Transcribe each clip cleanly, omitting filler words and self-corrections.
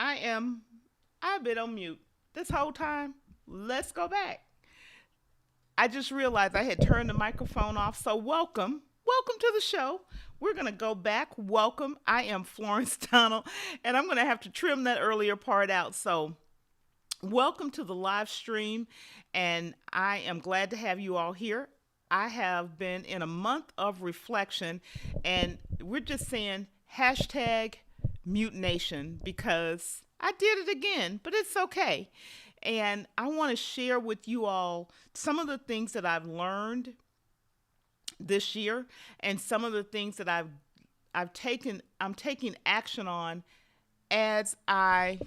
I've been on mute this whole time. Let's go back. I just realized I had turned the microphone off. So welcome. Welcome to the show. We're going to go back. Welcome. I am Florence Donald, and I'm going to have to trim that earlier part out. So welcome to the live stream, and I am glad to have you all here. I have been in a month of reflection, and we're just saying hashtag mutination because I did it again, but it's okay. And I want to share with you all some of the things that I've learned this year and some of the things that I'm taking action on as I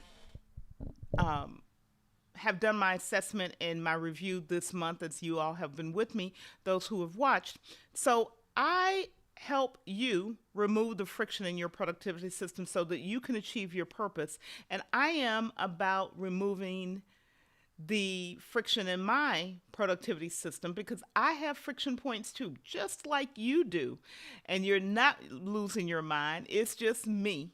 have done my assessment and my review this month, as you all have been with me, those who have watched. So I help you remove the friction in your productivity system so that you can achieve your purpose. And I am about removing the friction in my productivity system because I have friction points too, just like you do. And you're not losing your mind. It's just me.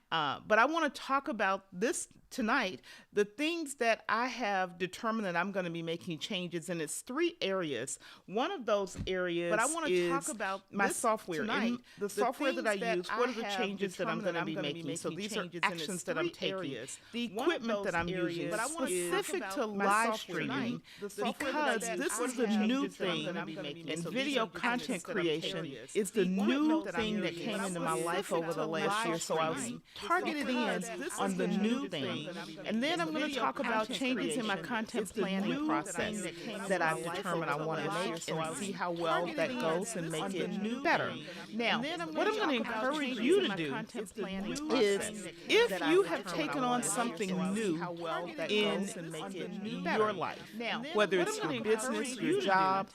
But I want to talk about this tonight, the things that I have determined that I'm going to be making changes in. It's three areas. One of those areas But I want to is talk about my this software. tonight. In the software that I use, what are the changes that I'm going to be making? So these are actions that I'm taking. The equipment that I'm using but I want to specific talk to about my live software streaming tonight. The software that I because use, this what is are the the new changes that I'm thing gonna be making? in So these video are the content actions that I'm creation. taking. Is the The new equipment that I'm thing that using, came but into I my want life over the to last year. So I was live targeted in because this on is the the new new thing. thing. And then I'm going to Video talk about content changes in my creation. content It's the planning new process thing that came that into I've my life determined I over the want to last make year. So I and was see how well targeted that in goes and on make the it new better. thing. Now, what I'm going to encourage you to do It's the new is thing if that you I've have determined taken I on want to make, something so I'll see new how well that in goes and make it your better. life, Now, whether what it's I'm your gonna business, encourage your you to do job,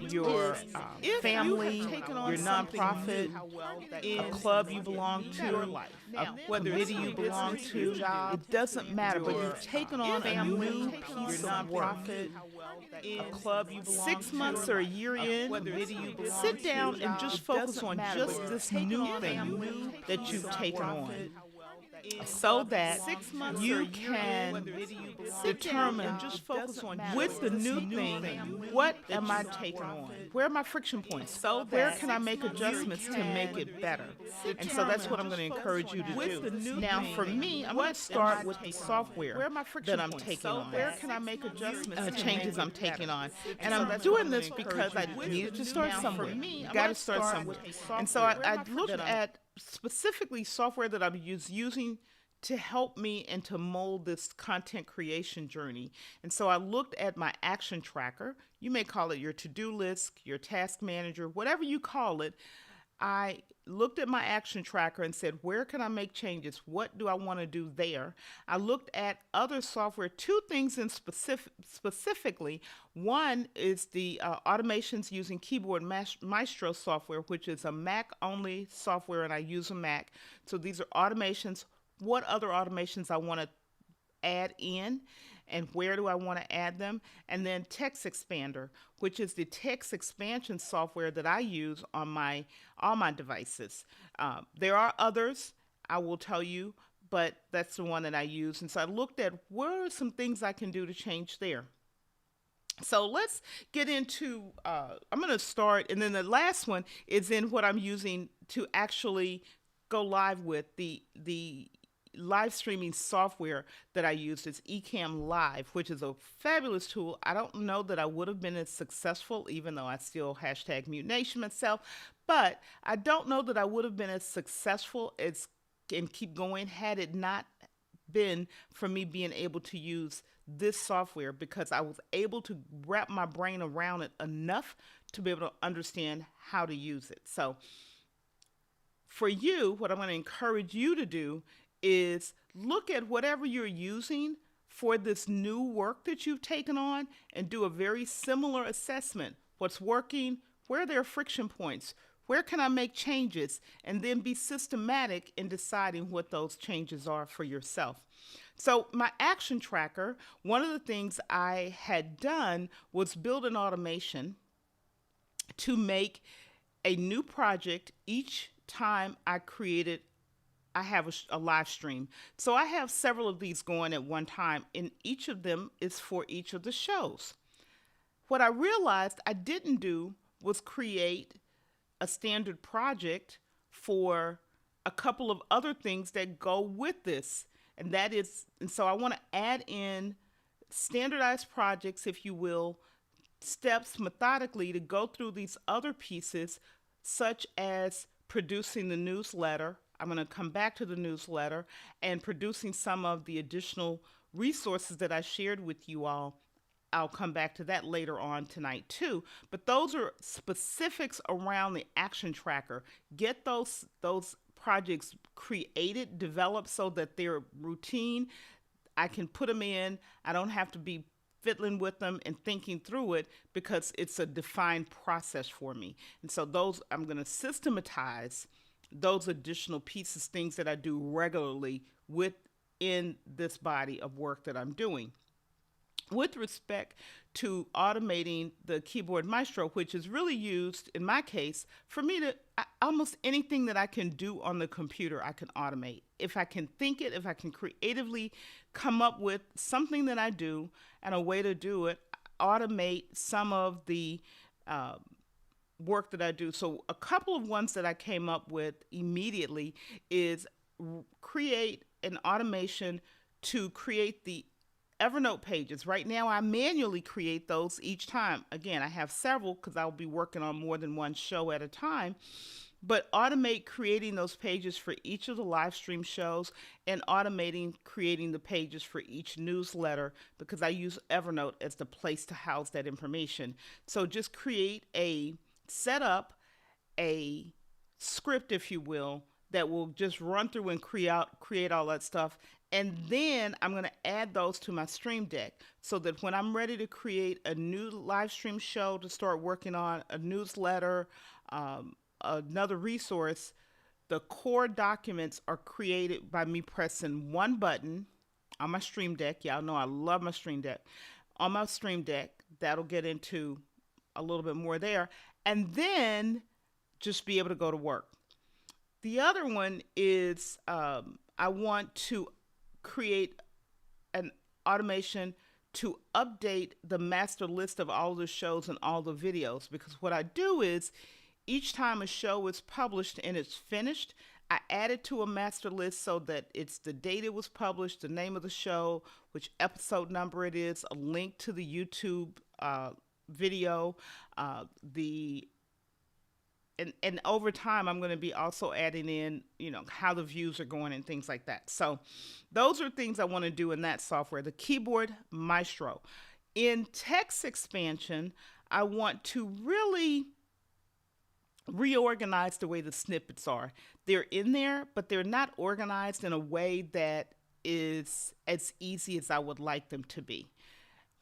is your if family, you have taken on your something nonprofit, new, how well that a goes club and you make it belong better. to, Now, a committee you belong business, to, your job, it doesn't matter, but your you've taken on a family, new your piece of work. nonprofit, In a club you belong 6 months to, or a year in, committee you belong sit to, down and just it focus doesn't on matter, just but this you've taken new on a thing new that piece you've of taken work. on In so club that 6 months or a you year in, can committee you belong determine to, just focus on with the this new thing, what am I taking on? Where are my friction points? So where can I make adjustments to make it better? And so that's what I'm going to encourage you to do. Now, for me, I'm going to start with the software that I'm taking on. where can I make adjustments to Changes make I'm it taking better? on. And And so I'm that's doing what this I'm because I encouraging you to needed do. to start Now, somewhere. for me, You I'm got gonna to start start somewhere. with the And so software I looked that I'm at specifically software that I'm using to help me and to mold this content creation journey. And so I looked at my action tracker. You may call it your to-do list, your task manager, whatever you call it. I looked at my action tracker and said, where can I make changes? What do I want to do there? I looked at other software, two things in specifically. One is the automations using Keyboard Maestro software, which is a Mac only software, and I use a Mac. So these are automations. What other automations I want to add in and where do I want to add them, and then Text Expander, which is the text expansion software that I use on all my devices. There are others, I will tell you, but that's the one that I use. And so I looked at what are some things I can do to change there. So let's get into, I'm going to start, and then the last one is in what I'm using to actually go live with the live streaming software that I use is Ecamm Live, which is a fabulous tool. I don't know that I would have been as successful, even though I still hashtag mutination myself, but I don't know that I would have been as successful as and keep going had it not been for me being able to use this software, because I was able to wrap my brain around it enough to be able to understand how to use it. So for you, what I'm going to encourage you to do is look at whatever you're using for this new work that you've taken on and do a very similar assessment. What's working? Where are there friction points? Where can I make changes? And then be systematic in deciding what those changes are for yourself. So my action tracker, one of the things I had done was build an automation to make a new project each time I I have a live stream. So I have several of these going at one time, and each of them is for each of the shows. What I realized I didn't do was create a standard project for a couple of other things that go with this. And so I want to add in standardized projects, if you will, steps methodically to go through these other pieces, such as producing the newsletter. I'm going to come back to the newsletter and producing some of the additional resources that I shared with you all. I'll come back to that later on tonight too. But those are specifics around the action tracker. Get those projects created, developed so that they're routine. I can put them in. I don't have to be fiddling with them and thinking through it because it's a defined process for me. And so those I'm going to systematize those additional pieces, things that I do regularly within this body of work that I'm doing. With respect to automating the keyboard maestro, which is really used in my case for me to almost anything that I can do on the computer, I can automate. If I can think it, if I can creatively come up with something that I do and a way to do it, automate some of the work that I do. So a couple of ones that I came up with immediately is create an automation to create the Evernote pages. Right now, I manually create those each time. Again, I have several because I'll be working on more than one show at a time. But automate creating those pages for each of the live stream shows and automating creating the pages for each newsletter because I use Evernote as the place to house that information. So just set up a script, if you will, that will just run through and create all that stuff. And then I'm going to add those to my Stream Deck so that when I'm ready to create a new live stream show to start working on, a newsletter, another resource, the core documents are created by me pressing one button on my Stream Deck. Y'all know I love my Stream Deck. On my Stream Deck, that'll get into a little bit more there. And then just be able to go to work. The other one is I want to create an automation to update the master list of all the shows and all the videos, because what I do is each time a show is published and it's finished, I add it to a master list so that it's the date it was published, the name of the show, which episode number it is, a link to the YouTube video, and over time, I'm going to be also adding in, how the views are going and things like that. So those are things I want to do in that software, the Keyboard Maestro. In text expansion, I want to really reorganize the way the snippets are. They're in there, but they're not organized in a way that is as easy as I would like them to be.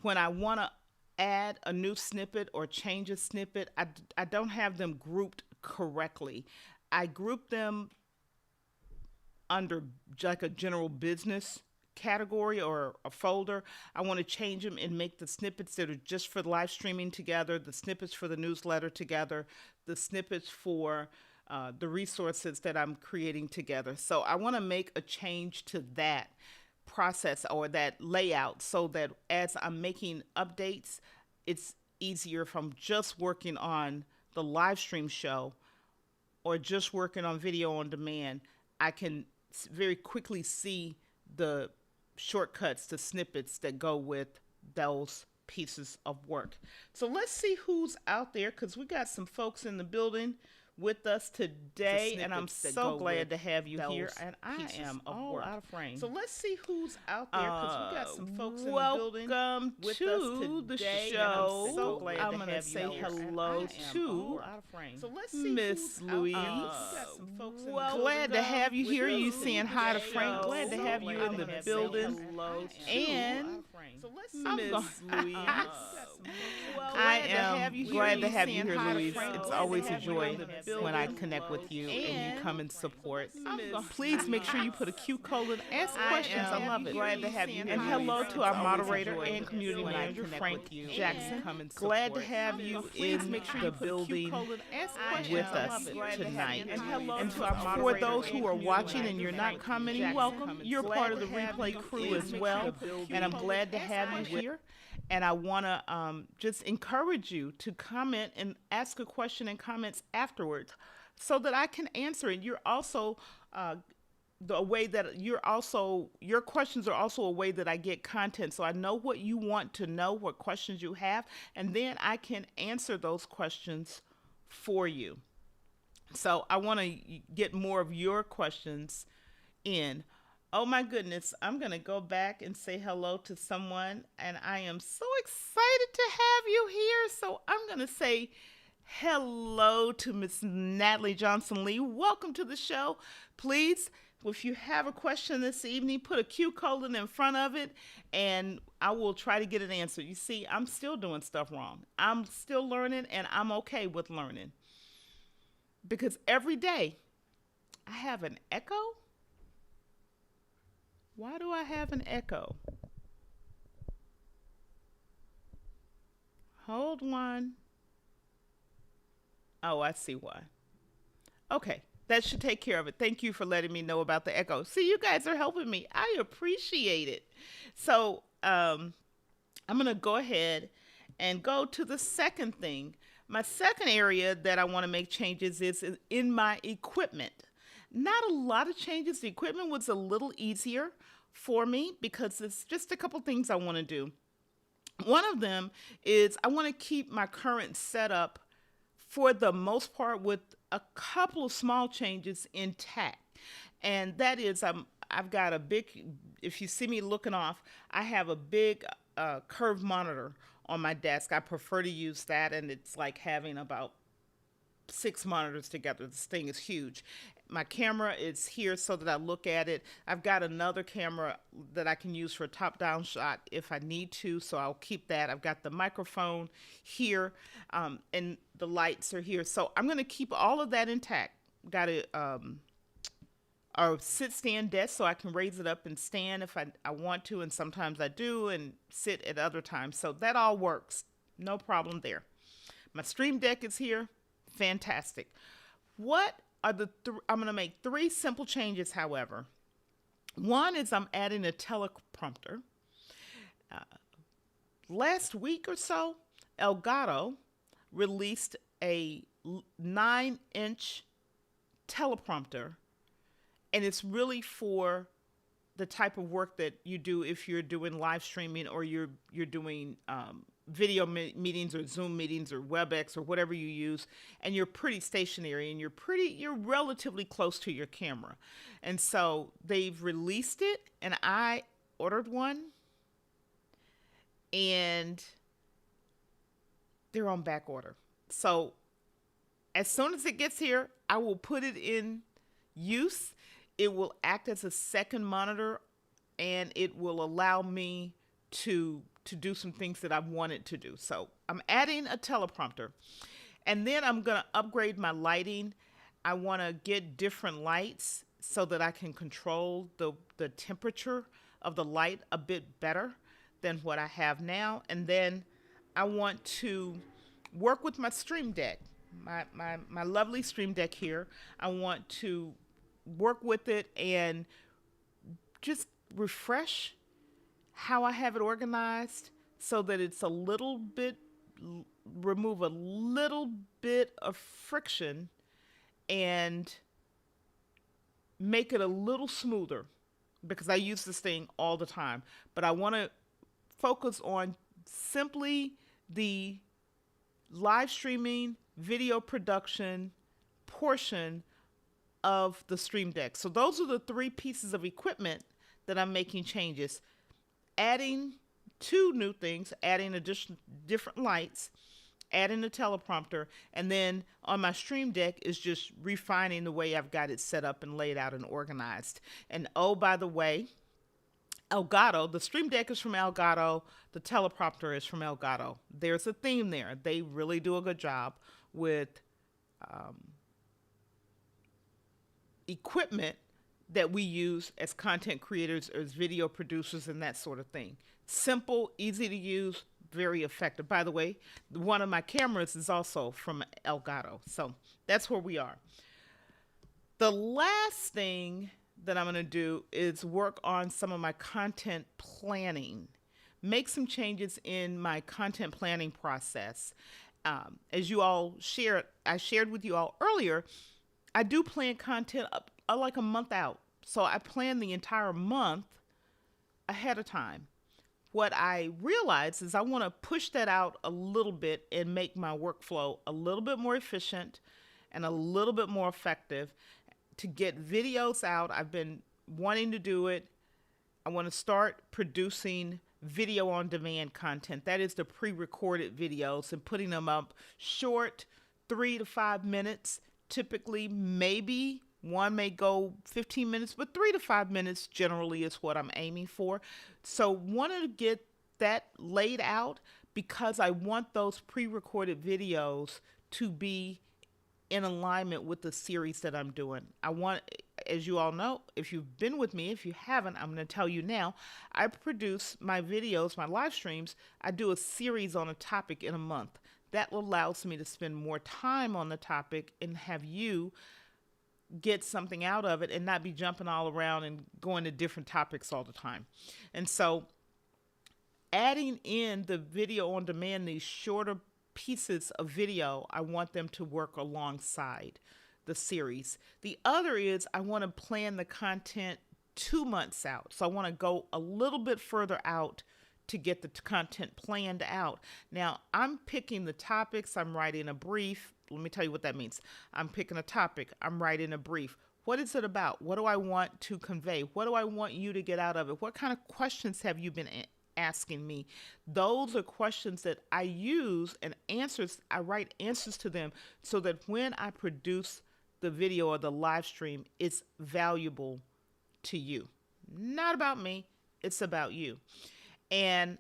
When I want to add a new snippet or change a snippet, I don't have them grouped correctly. I group them under like a general business category or a folder. I want to change them and make the snippets that are just for live streaming together, the snippets for the newsletter together, the snippets for the resources that I'm creating together. So I want to make a change to that process or that layout so that as I'm making updates, it's easier if I'm just working on the live stream show or just working on video on demand. I can very quickly see the shortcuts, the snippets that go with those pieces of work. So let's see who's out there, because we got some folks in the building with us today, and I'm so glad to have you here. And I am all out of frame. So let's see who's out there, because we got some folks in the building with us today. I'm so glad I'm going to say hello to so let's see Miss Louise. Glad to have you here. You saying hi to Frank. Glad to have you in the building. And So let's I'm Miss going. Louise. Well, I glad to am have you glad to here. have you Saying here, hi to Louise. Frank. It's Glad to always a have you joy in the when I building. connect with you and you And come and support. Miss Please make sure you put a Q code and ask I questions. I am love it. glad to have you here, And hello Louise. to our It's always a moderator joy and community when I manager, connect Frank with you Jackson. and come and Glad to support. have you Please in make sure the you put a Q building code and ask with questions. I us love it. Glad to have tonight. you. And hello and to our for moderator those and who are community watching and manager, you're not Frank commenting, Jackson. welcome. You're Glad part of to the have replay you crew in as the well. building. And I'm glad to have you here. And I want to just encourage you to comment and ask a question in comments afterwards so that I can answer it. You're also the way that your questions are also a way that I get content. So I know what you want to know, what questions you have, and then I can answer those questions for you. So I want to get more of your questions in. Oh my goodness, I'm going to go back and say hello to someone, and I am so excited to have you here. So I'm going to say hello to Miss Natalie Johnson Lee. Welcome to the show. Please, if you have a question this evening, put a Q colon in front of it, and I will try to get an answer. You see, I'm still doing stuff wrong. I'm still learning, and I'm okay with learning. Because every day I have an echo. Why do I have an echo? Hold on. Oh, I see why. Okay, that should take care of it. Thank you for letting me know about the echo. See, you guys are helping me. I appreciate it. So I'm going to go ahead and go to the second thing. My second area that I want to make changes is in my equipment. Not a lot of changes. The equipment was a little easier for me because it's just a couple things I want to do. One of them is I want to keep my current setup for the most part with a couple of small changes intact. And that is I've got a big, if you see me looking off, I have a big curved monitor on my desk. I prefer to use that, and it's like having about 6 monitors together. This thing is huge. My camera is here so that I look at it. I've got another camera that I can use for a top-down shot if I need to, so I'll keep that. I've got the microphone here, and the lights are here. So I'm going to keep all of that intact. Got a sit-stand desk so I can raise it up and stand if I want to, and sometimes I do, and sit at other times. So that all works. No problem there. My Stream Deck is here. Fantastic. What are I'm going to make 3 simple changes, however. One is I'm adding a teleprompter. Last week or so, Elgato released a 9-inch teleprompter, and it's really for the type of work that you do if you're doing live streaming or you're doing video meetings or Zoom meetings or WebEx or whatever you use, and you're pretty stationary and you're relatively close to your camera. And so they've released it, and I ordered one, and they're on back order. So as soon as it gets here, I will put it in use. It will act as a second monitor, and it will allow me to do some things that I've wanted to do. So I'm adding a teleprompter, and then I'm going to upgrade my lighting. I want to get different lights so that I can control the temperature of the light a bit better than what I have now. And then I want to work with my Stream Deck, my lovely Stream Deck here. I want to work with it and just refresh how I have it organized so that it's a little bit, remove a little bit of friction and make it a little smoother, because I use this thing all the time. But I want to focus on simply the live streaming, video production portion of the Stream Deck. So those are the 3 pieces of equipment that I'm making changes. Adding 2 new things, adding different lights, adding a teleprompter, and then on my Stream Deck is just refining the way I've got it set up and laid out and organized. And oh, by the way, Elgato. The Stream Deck is from Elgato. The teleprompter is from Elgato. There's a theme there. They really do a good job with equipment that we use as content creators, as video producers, and that sort of thing. Simple, easy to use, very effective. By the way, one of my cameras is also from Elgato. So that's where we are. The last thing that I'm going to do is work on some of my content planning, make some changes in my content planning process. As you all shared, I shared with you all earlier, I do plan content up like a month out. So I plan the entire month ahead of time. What I realize is I want to push that out a little bit and make my workflow a little bit more efficient and a little bit more effective to get videos out. I've been wanting to do it. I want to start producing video on demand content. That is the pre-recorded videos and putting them up short, 3 to 5 minutes. Typically, maybe one may go 15 minutes, but 3 to 5 minutes generally is what I'm aiming for. So wanted to get that laid out because I want those pre-recorded videos to be in alignment with the series that I'm doing. I want, as you all know, if you've been with me, if you haven't, I'm going to tell you now, I produce my videos, my live streams, I do a series on a topic in a month. That allows me to spend more time on the topic and have you get something out of it and not be jumping all around and going to different topics all the time. And so adding in the video on demand, these shorter pieces of video, I want them to work alongside the series. The other is I want to plan the content 2 months out. So I want to go a little bit further out to get the content planned out. Now, I'm picking the topics, I'm writing a brief. Let me tell you what that means. I'm picking a topic, I'm writing a brief. What is it about? What do I want to convey? What do I want you to get out of it? What kind of questions have you been asking me? Those are questions that I use and answers. I write answers to them so that when I produce the video or the live stream, it's valuable to you. Not about me, it's about you. And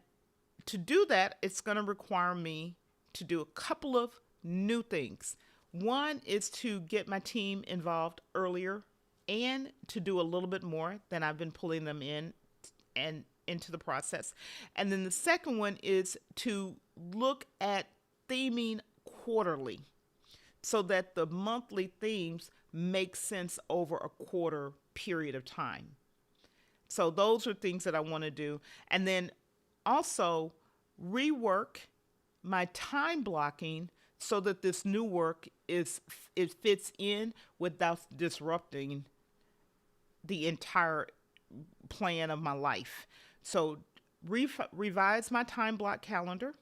to do that, it's going to require me to do a couple of new things. One is to get my team involved earlier and to do a little bit more than I've been pulling them in and into the process. And then the second one is to look at theming quarterly so that the monthly themes make sense over a quarter period of time. So those are things that I want to do. And then also rework my time blocking so that this new work it fits in without disrupting the entire plan of my life. So revise my time block calendar.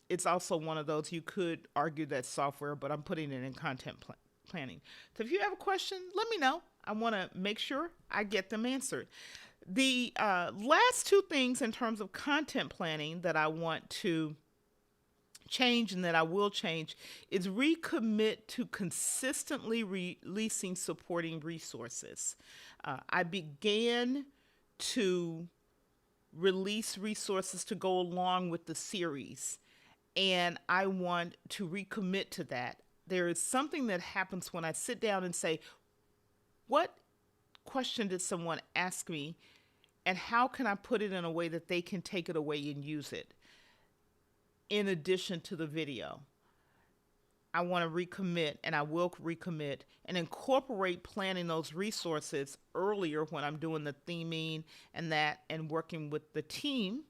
It's also one of those, you could argue that software, but I'm putting it in content planning. So if you have a question, let me know. I want to make sure I get them answered. The last two things in terms of content planning that I want to change and that I will change is recommit to consistently releasing supporting resources. I began to release resources to go along with the series, and I want to recommit to that. There is something that happens when I sit down and say, what question did someone ask me, and how can I put it in a way that they can take it away and use it in addition to the video? I want to recommit, and I will recommit and incorporate planning those resources earlier when I'm doing the theming and that, and working with the team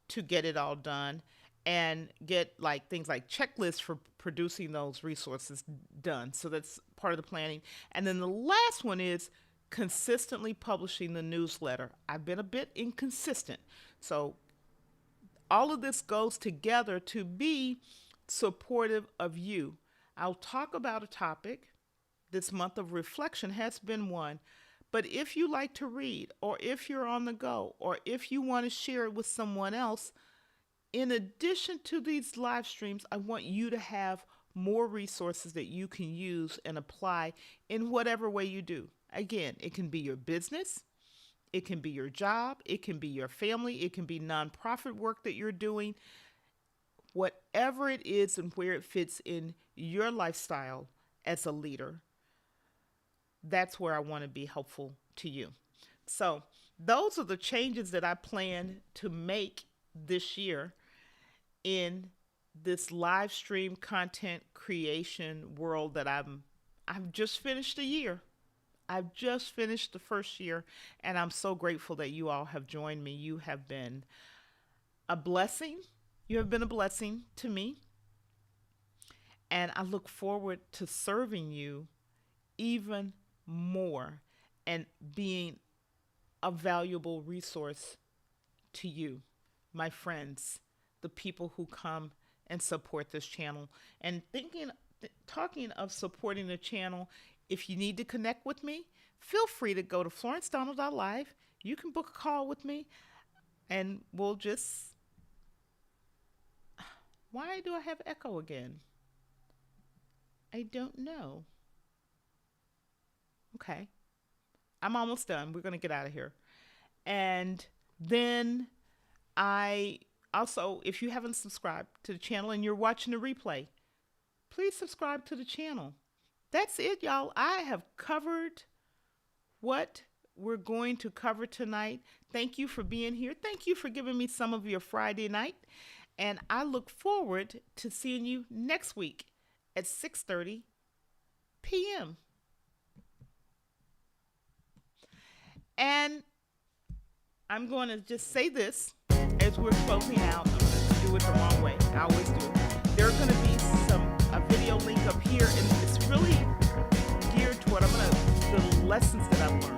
to get it all done and get like things like checklists for producing those resources done. So that's part of the planning. And then the last one is consistently publishing the newsletter. I've been a bit inconsistent. So all of this goes together to be supportive of you. I'll talk about a topic. This month of reflection has been one. But if you like to read, or if you're on the go, or if you want to share it with someone else, in addition to these live streams, I want you to have more resources that you can use and apply in whatever way you do. Again, it can be your business, It can be your job, it can be your family, it can be nonprofit work that you're doing. Whatever it is and where it fits in your lifestyle as a leader, that's where I want to be helpful to you. So, those are the changes that I plan to make this year in this live stream content creation world that I've just finished a year. I've just finished the first year, and I'm so grateful that you all have joined me. You have been a blessing. You have been a blessing to me, and I look forward to serving you even more and being a valuable resource to you, my friends, the people who come and support this channel. And talking of supporting the channel, if you need to connect with me, feel free to go to florencedonald.live. You can book a call with me, and we'll just... Why do I have echo again? I don't know. Okay. I'm almost done. We're going to get out of here. And then I also, if you haven't subscribed to the channel and you're watching the replay, please subscribe to the channel. That's it, y'all. I have covered what we're going to cover tonight. Thank you for being here. Thank you for giving me some of your Friday night. And I look forward to seeing you next week at 6:30 p.m. And I'm going to just say this as we're closing out. I'm going to do it the wrong way. I always do. There's going to be a video link up here, and it's really geared toward the lessons that I've learned.